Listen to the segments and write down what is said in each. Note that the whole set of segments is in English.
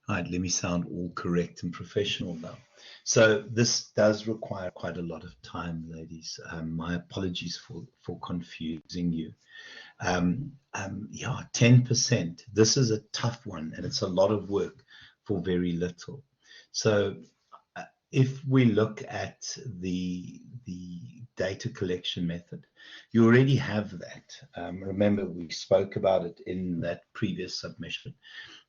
All right, let me sound all correct and professional now. So this does require quite a lot of time, ladies. My apologies for confusing you. Yeah, 10%. This is a tough one, and it's a lot of work for very little. So if we look at the data collection method, you already have that. Remember, we spoke about it in that previous submission.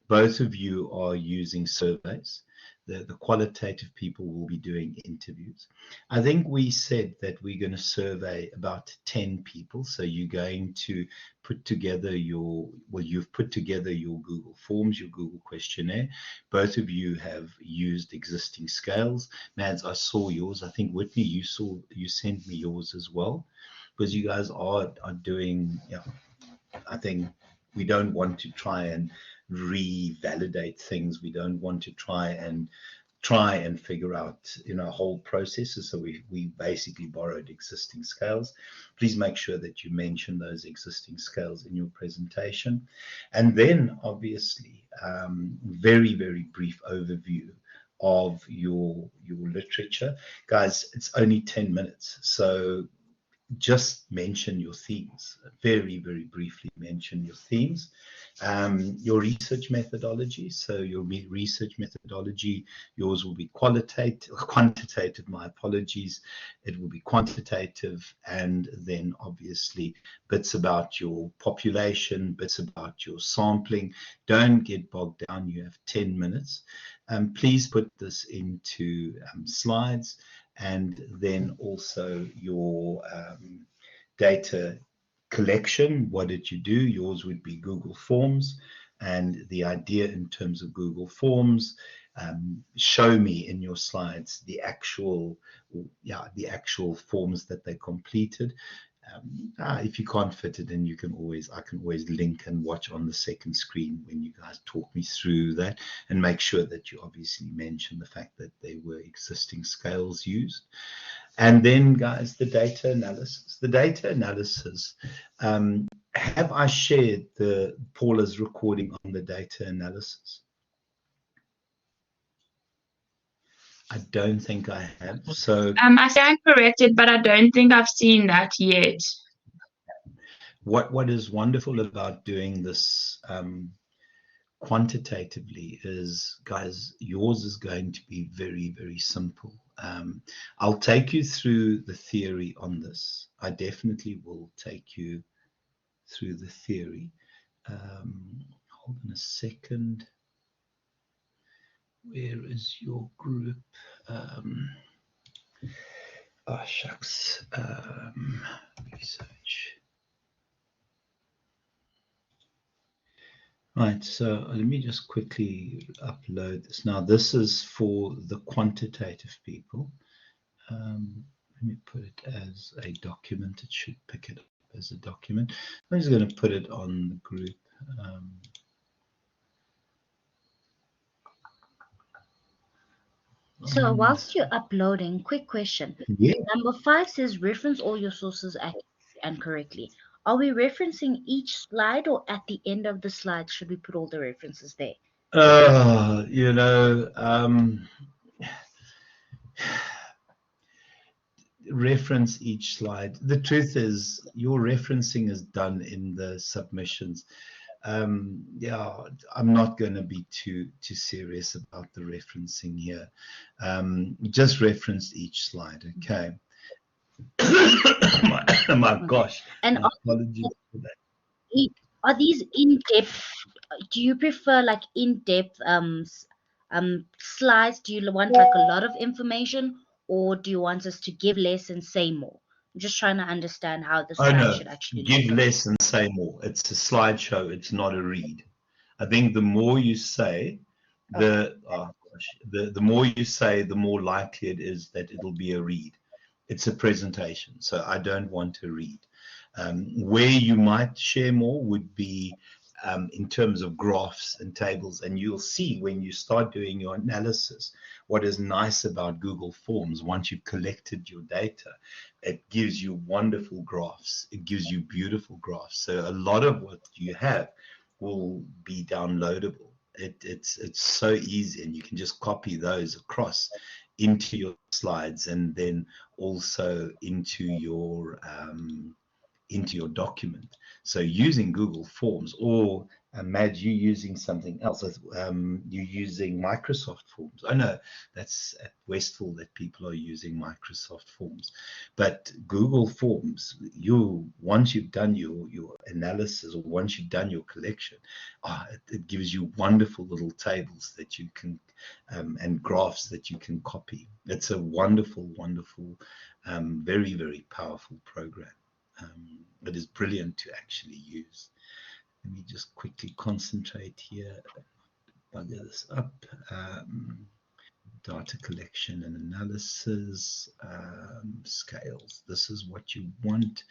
Both of you are using surveys. The qualitative people will be doing interviews. I think we said that we're going to survey about 10 people. So you're going to put together you've put together your Google Forms, your Google questionnaire. Both of you have used existing scales. Mads, I saw yours. I think Whitney, you sent me yours as well, because you guys are doing, yeah, I think we don't want to try and revalidate things. We don't want to try and figure out, whole processes. So we basically borrowed existing scales. Please make sure that you mention those existing scales in your presentation. And then obviously, very, very brief overview of your literature. Guys, it's only 10 minutes. So just mention your themes, very, very briefly mention your themes, your research methodology. So your research methodology, yours will be quantitative, my apologies. It will be quantitative, and then obviously bits about your population, bits about your sampling. Don't get bogged down. You have 10 minutes. Please put this into slides. And then also your data collection. What did you do? Yours would be Google Forms. And the idea in terms of Google Forms, show me in your slides the actual forms that they completed. If you can't fit it in, I can always link and watch on the second screen when you guys talk me through that, and make sure that you obviously mention the fact that there were existing scales used. And then, guys, the data analysis. The data analysis, have I shared Paula's recording on the data analysis? I don't think I have. So I stand corrected, but I don't think I've seen that yet. What is wonderful about doing this quantitatively is, guys, yours is going to be very, very simple. I'll take you through the theory on this. I definitely will take you through the theory. Hold on a second. Where is your group? Shucks. Research. Right, so let me just quickly upload this. Now, this is for the quantitative people. Let me put it as a document. It should pick it up as a document. I'm just going to put it on the group. So whilst you're uploading, quick question. Yeah. Number 5 says reference all your sources accurately and correctly. Are we referencing each slide, or at the end of the slide should we put all the references there? Reference each slide. The truth is, your referencing is done in the submissions. Yeah, I'm not going to be too serious about the referencing here. Just reference each slide, okay? my gosh. And apologies for that. Are these in-depth? Do you prefer like in-depth slides? Do you want like a lot of information, or do you want us to give less and say more? I'm just trying to understand how the slide should actually give less and say more. It's a slideshow. It's not a read. I think the more you say, the more you say, the more likely it is that it'll be a read. It's a presentation, so I don't want to read. Where you might share more would be in terms of graphs and tables, and you'll see when you start doing your analysis what is nice about Google Forms. Once you've collected your data, it gives you wonderful graphs. It gives you beautiful graphs. So a lot of what you have will be downloadable. It's so easy, and you can just copy those across into your slides, and then also into your document. So using Google Forms, or Mad, you using something else. You're using Microsoft Forms. I know that's at Westfall that people are using Microsoft Forms, but Google Forms, once you've done your analysis, or once you've done your collection, it gives you wonderful little tables that you can and graphs that you can copy. It's a wonderful, wonderful, very, very powerful program. It is brilliant to actually use. Let me just quickly concentrate here, bugger this up. Data collection and analysis, scales. This is what you want.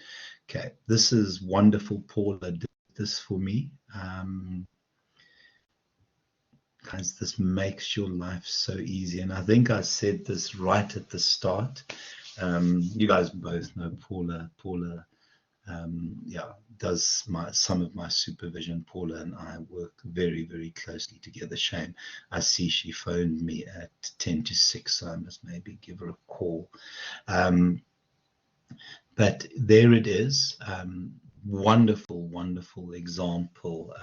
Okay, this is wonderful. Paula did this for me. Guys, this makes your life so easy. And I think I said this right at the start. You guys both know Paula. Does some of my supervision. Paula and I work very, very closely together. Shame, I see she phoned me at 10 to 6, so I must maybe give her a call. But there it is. Wonderful, wonderful example.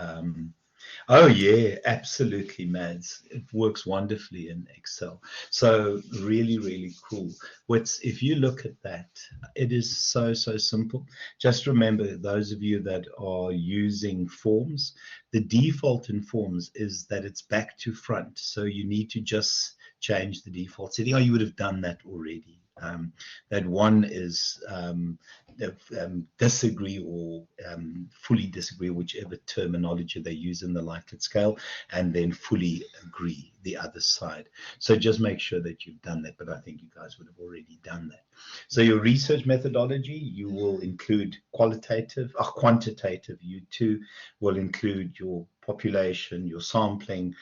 Oh yeah, absolutely, Mads. It works wonderfully in Excel. So really, really cool. If you look at that, it is so simple. Just remember, those of you that are using Forms, the default in Forms is that it's back to front. So you need to just change the default setting. Oh, you would have done that already. That one is disagree or fully disagree, whichever terminology they use in the Likert scale, and then fully agree, the other side. So just make sure that you've done that, but I think you guys would have already done that. So your research methodology, you will include quantitative. You too will include your population, your sampling.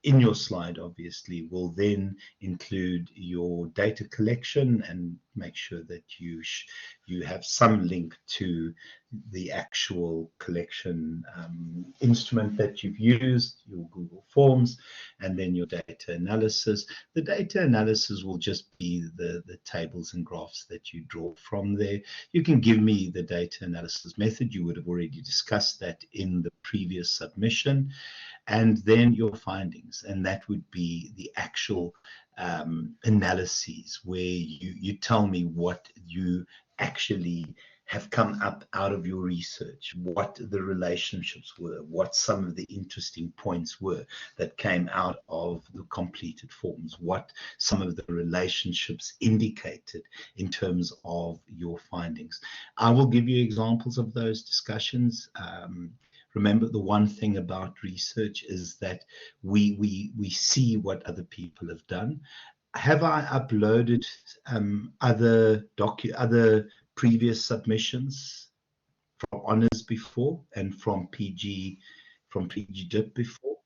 In your slide, obviously, will then include your data collection, and make sure that you have some link to the actual collection instrument that you've used, your Google Forms, and then your data analysis. The data analysis will just be the tables and graphs that you draw from there. You can give me the data analysis method. You would have already discussed that in the previous submission. And then your findings, and that would be the actual analyses where you tell me what you actually have come up out of your research, what the relationships were, what some of the interesting points were that came out of the completed forms, what some of the relationships indicated in terms of your findings. I will give you examples of those discussions. Remember, the one thing about research is that we see what other people have done. Have I uploaded other previous submissions from honors before and from PG DIP before?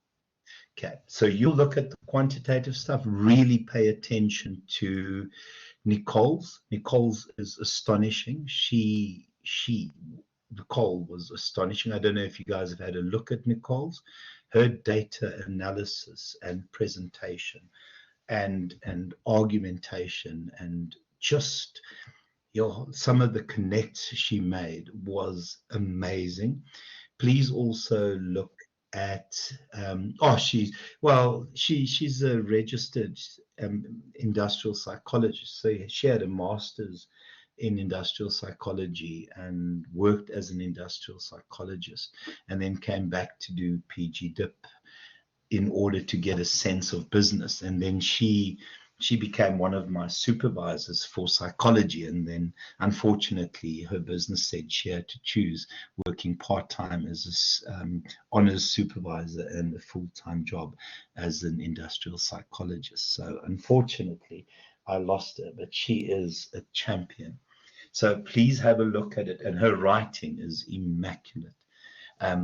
Okay, so you'll look at the quantitative stuff. Really pay attention to Nicole's. Nicole's is astonishing. Nicole was astonishing. I don't know if you guys have had a look at Nicole's. Her data analysis and presentation and argumentation, and just some of the connects she made was amazing. Please also look at she's a registered industrial psychologist. So she had a master's in industrial psychology and worked as an industrial psychologist, and then came back to do PG DIP in order to get a sense of business. And then she became one of my supervisors for psychology, and then unfortunately her business said she had to choose working part-time as an honors supervisor and a full-time job as an industrial psychologist. So unfortunately I lost her, but she is a champion. So please have a look at it, and her writing is immaculate.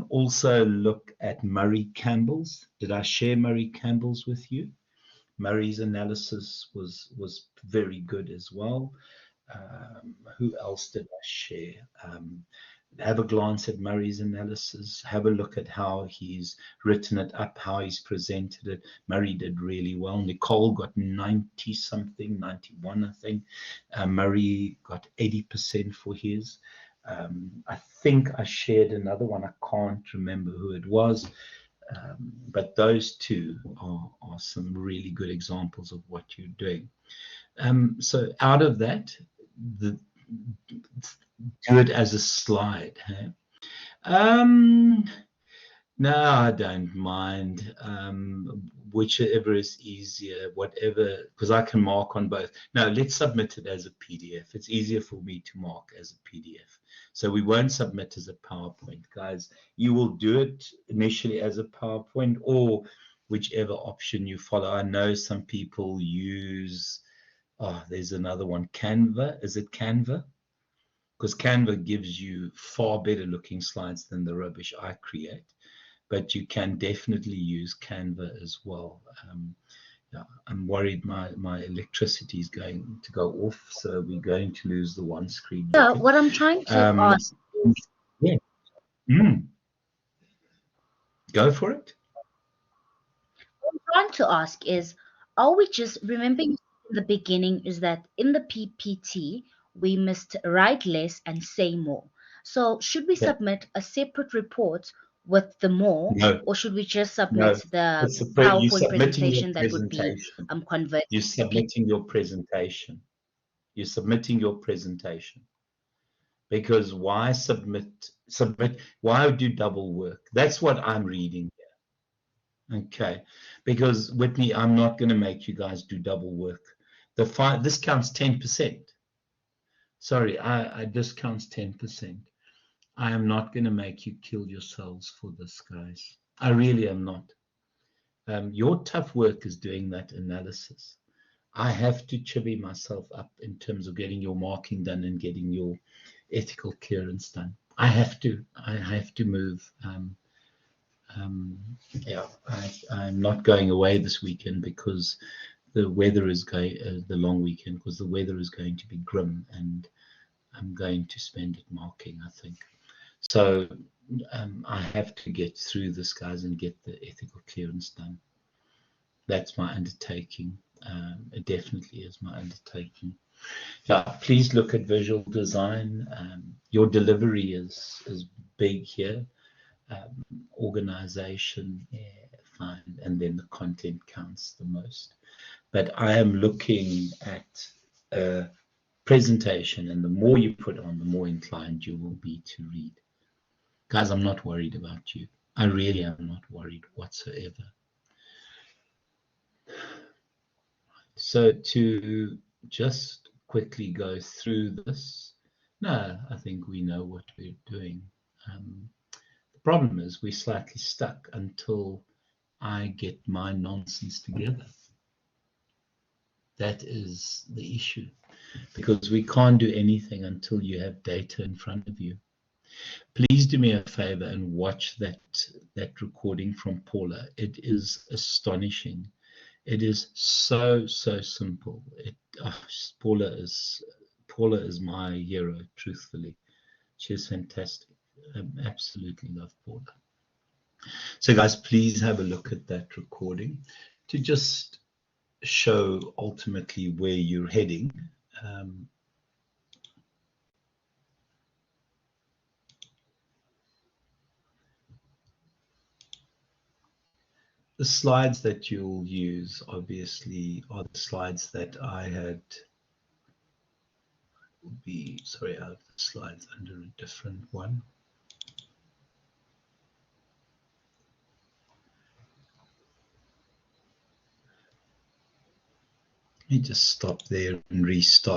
Also look at Murray Campbell's. Did I share Murray Campbell's with you? Murray's analysis was very good as well. Who else did I share? have a glance at Murray's analysis, have a look at how he's written it up, how he's presented it. Murray did really well. Nicole got 90 something, 91, I think. Murray got 80% for his. I think I shared another one. I can't remember who it was. But those two are some really good examples of what you're doing. So out of that, do it as a slide. Hey? No, I don't mind. Whichever is easier, whatever, because I can mark on both. No, let's submit it as a PDF. It's easier for me to mark as a PDF. So we won't submit as a PowerPoint, guys. You will do it initially as a PowerPoint or whichever option you follow. I know some people use, there's another one, Canva. Is it Canva? Because Canva gives you far better looking slides than the rubbish I create. But you can definitely use Canva as well. Yeah, I'm worried my electricity is going to go off, so we're going to lose the one screen. Yeah, what I'm trying to ask is, yeah. Go for it. what I'm trying to ask is, are we just remembering in the beginning is that in the PPT we must write less and say more. So should we submit a separate report with the more, No. or should we just submit the You're PowerPoint submitting presentation your that would be presentation. converted? You're submitting your presentation. You're submitting your presentation. Because why submit, why do double work? That's what I'm reading here. Okay. Because Whitney, I'm not going to make you guys do double work. This counts 10%. Sorry, I discounts 10%. I am not going to make you kill yourselves for this, guys. I really am not. Your tough work is doing that analysis. I have to chivvy myself up in terms of getting your marking done and getting your ethical clearance done. I have to move. Yeah, I'm not going away this weekend because the weather is going, the long weekend, because the weather is going to be grim, and I'm going to spend it marking, I think. So I have to get through this, guys, and get the ethical clearance done. That's my undertaking. It definitely is my undertaking. Yeah, please look at visual design. Your delivery is big here. Organization, yeah, fine, and then the content counts the most. But I am looking at a presentation, and the more you put on, the more inclined you will be to read. Guys, I'm not worried about you. I really am not worried whatsoever. So to just quickly go through this, no, I think we know what we're doing. The problem is we're slightly stuck until I get my nonsense together. That is the issue, because we can't do anything until you have data in front of you. Please do me a favor and watch that recording from Paula. It is astonishing. It is so simple. Paula is my hero, truthfully. She is fantastic. I absolutely love Paula. So guys, please have a look at that recording to just show ultimately where you're heading. The slides that you'll use, obviously, are the slides that I had. Sorry, I have the slides under a different one. Let me just stop there and restart.